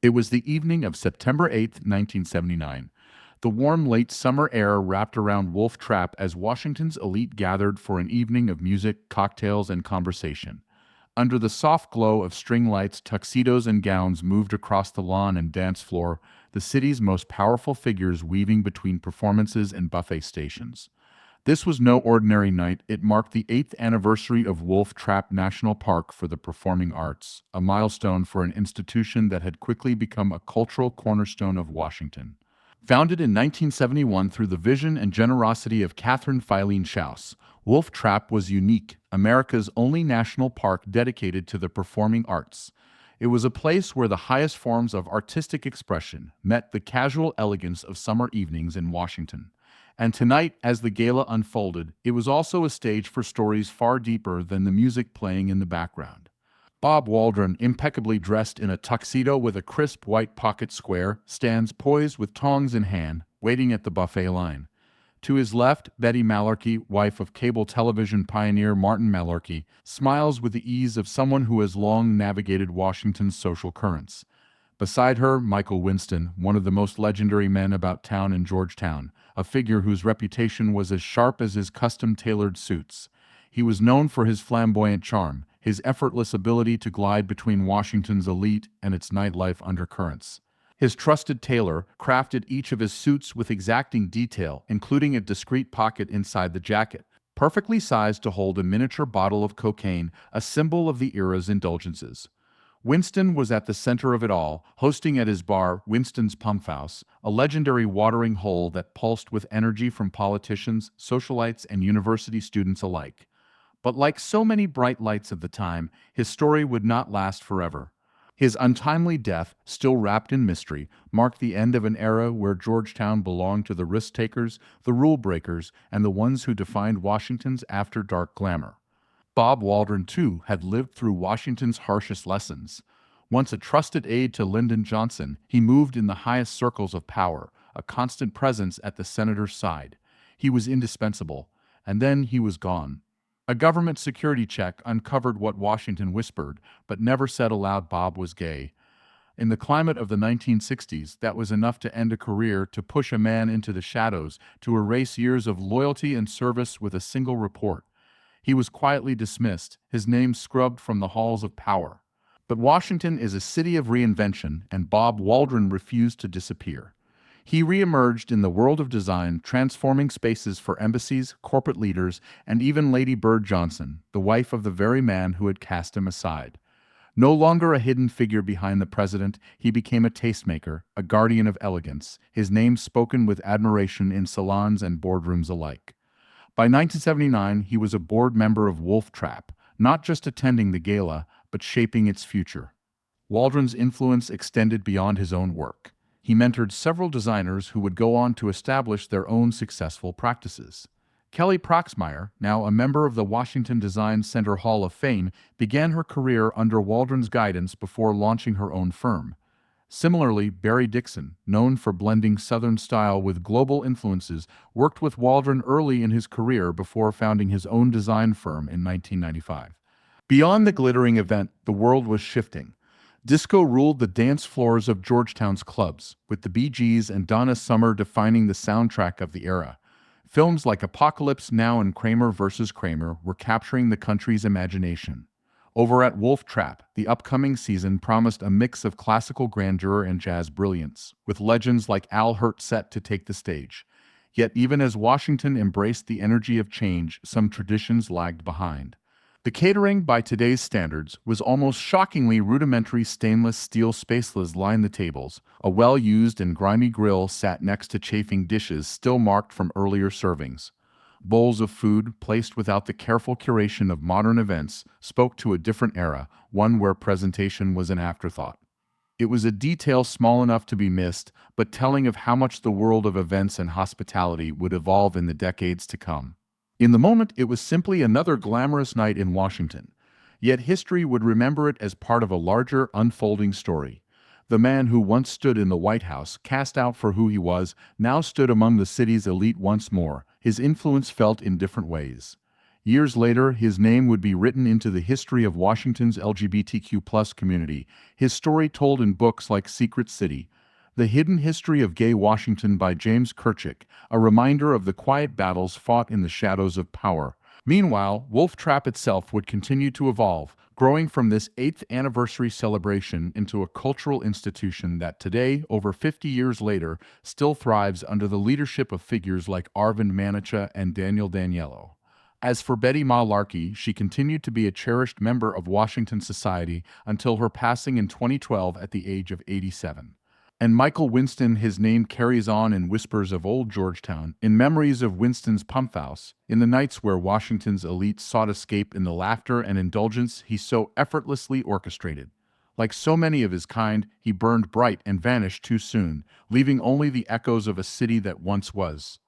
It was the evening of September 8th, 1979. The warm late summer air wrapped around Wolftrap as Washington's elite gathered for an evening of music, cocktails, and conversation. Under the soft glow of string lights, tuxedos and gowns moved across the lawn and dance floor, the city's most powerful figures weaving between performances and buffet stations. This was no ordinary night. It marked the 8th anniversary of Wolf Trap National Park for the Performing Arts, a milestone for an institution that had quickly become a cultural cornerstone of Washington. Founded in 1971 through the vision and generosity of Catherine Filene Shouse, Wolf Trap was unique, America's only national park dedicated to the performing arts. It was a place where the highest forms of artistic expression met the casual elegance of summer evenings in Washington. And tonight, as the gala unfolded, it was also a stage for stories far deeper than the music playing in the background. Bob Waldron, impeccably dressed in a tuxedo with a crisp white pocket square, stands poised with tongs in hand, waiting at the buffet line. To his left, Betty Malarkey, wife of cable television pioneer Martin Malarkey, smiles with the ease of someone who has long navigated Washington's social currents. Beside her, Michael Winston, one of the most legendary men about town in Georgetown, a figure whose reputation was as sharp as his custom-tailored suits. He was known for his flamboyant charm, his effortless ability to glide between Washington's elite and its nightlife undercurrents. His trusted tailor crafted each of his suits with exacting detail, including a discreet pocket inside the jacket, perfectly sized to hold a miniature bottle of cocaine, a symbol of the era's indulgences. Winston was at the center of it all, hosting at his bar, Winston's Pump House, a legendary watering hole that pulsed with energy from politicians, socialites, and university students alike. But like so many bright lights of the time, his story would not last forever. His untimely death, still wrapped in mystery, marked the end of an era where Georgetown belonged to the risk-takers, the rule-breakers, and the ones who defined Washington's after-dark glamour. Bob Waldron, too, had lived through Washington's harshest lessons. Once a trusted aide to Lyndon Johnson, he moved in the highest circles of power, a constant presence at the senator's side. He was indispensable, and then he was gone. A government security check uncovered what Washington whispered, but never said aloud: Bob was gay. In the climate of the 1960s, that was enough to end a career, to push a man into the shadows, to erase years of loyalty and service with a single report. He was quietly dismissed, his name scrubbed from the halls of power. But Washington is a city of reinvention, and Bob Waldron refused to disappear. He reemerged in the world of design, transforming spaces for embassies, corporate leaders, and even Lady Bird Johnson, the wife of the very man who had cast him aside. No longer a hidden figure behind the president, he became a tastemaker, a guardian of elegance, his name spoken with admiration in salons and boardrooms alike. By 1979, he was a board member of Wolftrap, not just attending the gala, but shaping its future. Waldron's influence extended beyond his own work. He mentored several designers who would go on to establish their own successful practices. Kelly Proxmire, now a member of the Washington Design Center Hall of Fame, began her career under Waldron's guidance before launching her own firm. Similarly, Barry Dixon, known for blending Southern style with global influences, worked with Waldron early in his career before founding his own design firm in 1995. Beyond the glittering event, the world was shifting. Disco ruled the dance floors of Georgetown's clubs, with the Bee Gees and Donna Summer defining the soundtrack of the era. Films like Apocalypse Now and Kramer vs. Kramer were capturing the country's imagination. Over at Wolf Trap, the upcoming season promised a mix of classical grandeur and jazz brilliance, with legends like Al Hirt set to take the stage. Yet even as Washington embraced the energy of change, some traditions lagged behind. The catering, by today's standards, was almost shockingly rudimentary. Stainless steel spatulas lined the tables. A well-used and grimy grill sat next to chafing dishes still marked from earlier servings. Bowls of food, placed without the careful curation of modern events, spoke to a different era, one where presentation was an afterthought. It was a detail small enough to be missed, but telling of how much the world of events and hospitality would evolve in the decades to come. In the moment, it was simply another glamorous night in Washington. Yet history would remember it as part of a larger, unfolding story. The man who once stood in the White House, cast out for who he was, now stood among the city's elite once more, his influence felt in different ways. Years later, his name would be written into the history of Washington's LGBTQ+ community, his story told in books like Secret City, The Hidden History of Gay Washington by James Kirchick, a reminder of the quiet battles fought in the shadows of power. Meanwhile, Wolftrap itself would continue to evolve, growing from this 8th anniversary celebration into a cultural institution that today, over 50 years later, still thrives under the leadership of figures like Arvind Manicha and Daniel Daniello. As for Betty Ma Larkey, she continued to be a cherished member of Washington society until her passing in 2012 at the age of 87. And Michael Winston, his name carries on in whispers of old Georgetown, in memories of Winston's pump house, in the nights where Washington's elite sought escape in the laughter and indulgence he so effortlessly orchestrated. Like so many of his kind, he burned bright and vanished too soon, leaving only the echoes of a city that once was.